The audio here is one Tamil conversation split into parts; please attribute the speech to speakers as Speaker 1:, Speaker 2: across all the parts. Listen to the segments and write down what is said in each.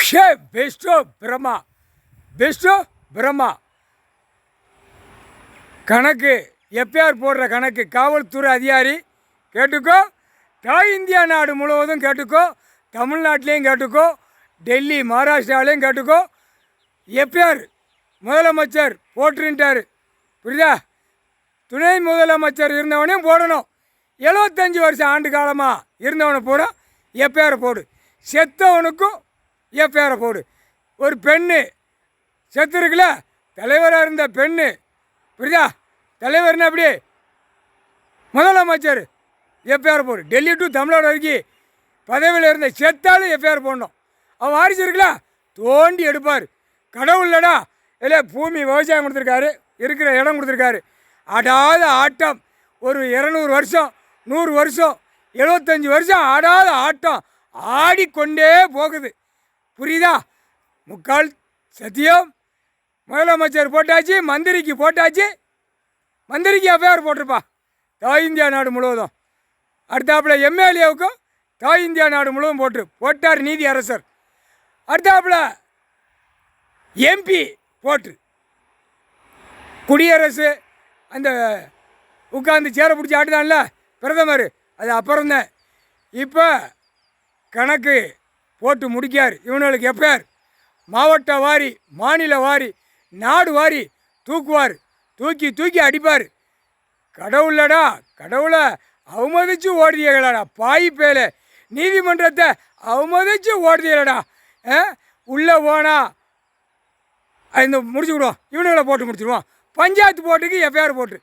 Speaker 1: ஷே பெஸ்டோ பிரம்மா பெஸ்டோ பிரம்மா கணக்கு எஃப்ஐஆர் போடுற கணக்கு காவல்துறை அதிகாரி கேட்டுக்கோ. தாய் இந்தியா நாடு முழுவதும் கேட்டுக்கோ, தமிழ்நாட்டிலையும் கேட்டுக்கோ, டெல்லி மகாராஷ்டிராவிலையும் கேட்டுக்கோ. எஃப்ஐஆர் முதலமைச்சர் போட்டுருன்ட்டார், புரியுதா? துணை முதலமைச்சர் இருந்தவனையும் போடணும். 75 வருஷம் ஆண்டு காலமாக இருந்தவனை பூரா எஃப்ஐஆர் போடு. செத்தவனுக்கும் எஃப்ஐஆரை போடு. ஒரு பெண்ணு செத்துருக்குல, தலைவராக இருந்த பெண்ணு, புரியுதா? தலைவர்னா அப்படி முதலமைச்சர் எஃப்ஐஆர் போடு. டெல்லி டு தமிழ்நாடு வரைக்கும் பதவியில் இருந்த செத்தாலும் எஃப்ஐஆர் போடணும். அவன் வாரிசு இருக்குல்ல, தோண்டி எடுப்பார். கடவுள்ளடா இல்லை, பூமி விவசாயம் கொடுத்துருக்காரு, இருக்கிற இடம் கொடுத்துருக்காரு. ஆடாத ஆட்டம் ஒரு 200 வருஷம் 100 வருஷம் 75 வருஷம் ஆடாத ஆட்டம் ஆடிக்கொண்டே போகுது, புரியுதா? முக்கால் சத்தியம் முதலமைச்சர் போட்டாச்சு, மந்திரிக்கு போட்டாச்சு. மந்திரிக்கு எஃப்ஐஆர் போட்டிருப்பா தாய் இந்தியா நாடு முழுவதும். அடுத்தாப்பில் எம்எல்ஏவுக்கும் தாய் இந்தியா நாடு முழுவதும் போட்டார் நீதி அரசர். அடுத்தாப்பில் எம்பி போட்டு குடியரசு அந்த உட்காந்து சேரை பிடிச்சி ஆட்டுதான்ல பிரதமர், அது அப்புறம்தான். இப்போ கணக்கு போட்டு முடிக்கார். இவனுக்கு எஃப்ஐஆர் மாவட்ட வாரி, மாநில வாரி, நாடு வாரி தூக்குவார். தூக்கி தூக்கி அடிப்பார். கடவுளடா, கடவுளை அவமதிச்சு ஓடுதீங்களாடா பாய் பேல. நீதிமன்றத்தை அவமதிச்சு ஓடுதீங்களடா. உள்ளே போனால் இந்த முடிச்சுக்கிடுவோம், இவனுங்களை போட்டு முடிச்சுடுவோம். பஞ்சாயத்து போர்டுக்கு எஃப்ஐஆர் போட்டு,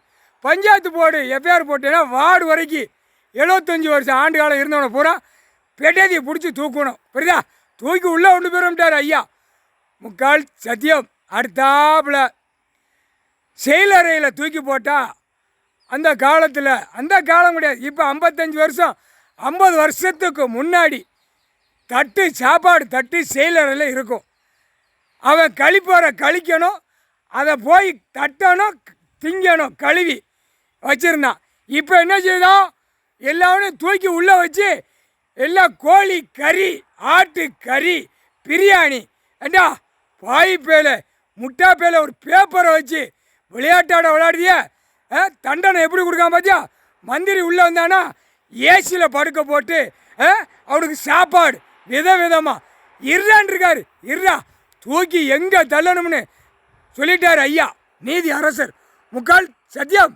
Speaker 1: பஞ்சாயத்து போர்டு எஃப்ஐஆர் போட்டேன்னா வார்டு வரைக்கும் 75 வருஷம் ஆண்டு காலம் இருந்தவனை பூரா பெட்டதியை பிடிச்சி தூக்கணும், புரியுதா? தூக்கி உள்ளே கொண்டு போயிட்டார் ஐயா. முக்கால் சத்தியம். அடுத்தாப்புல செயலறையில் தூக்கி போட்டால் அந்த காலத்தில், அந்த காலம் கிடையாது, இப்போ 55 வருஷம் 50 வருஷத்துக்கு முன்னாடி தட்டு சாப்பாடு தட்டு செயலறையில் இருக்கும். அவன் கழிப்பறை கழிக்கணும், அதை போய் தட்டணும், திங்கணும், கழுவி வச்சுருந்தான். இப்போ என்ன செய்தோம், எல்லாரும் தூக்கி உள்ளே வச்சு எல்லாம் கோழி கறி, ஆட்டு கறி, பிரியாணி. ஏண்டா பாய் பேல முட்டா பேல ஒரு பேப்பரை வச்சு விளையாட்டாட விளையாடுதிய. தண்டனை எப்படி கொடுக்காம பார்த்தியா? மந்திரி உள்ளே வந்தானா ஏசியில் படுக்க போட்டு அவனுக்கு சாப்பாடு விதவிதமாக இருறான் இருக்காரு. இருறா தூக்கி எங்கே தள்ளணும்னு சொல்லிட்டார் ஐயா நீதி அரசர். முக்கால் சத்தியம்.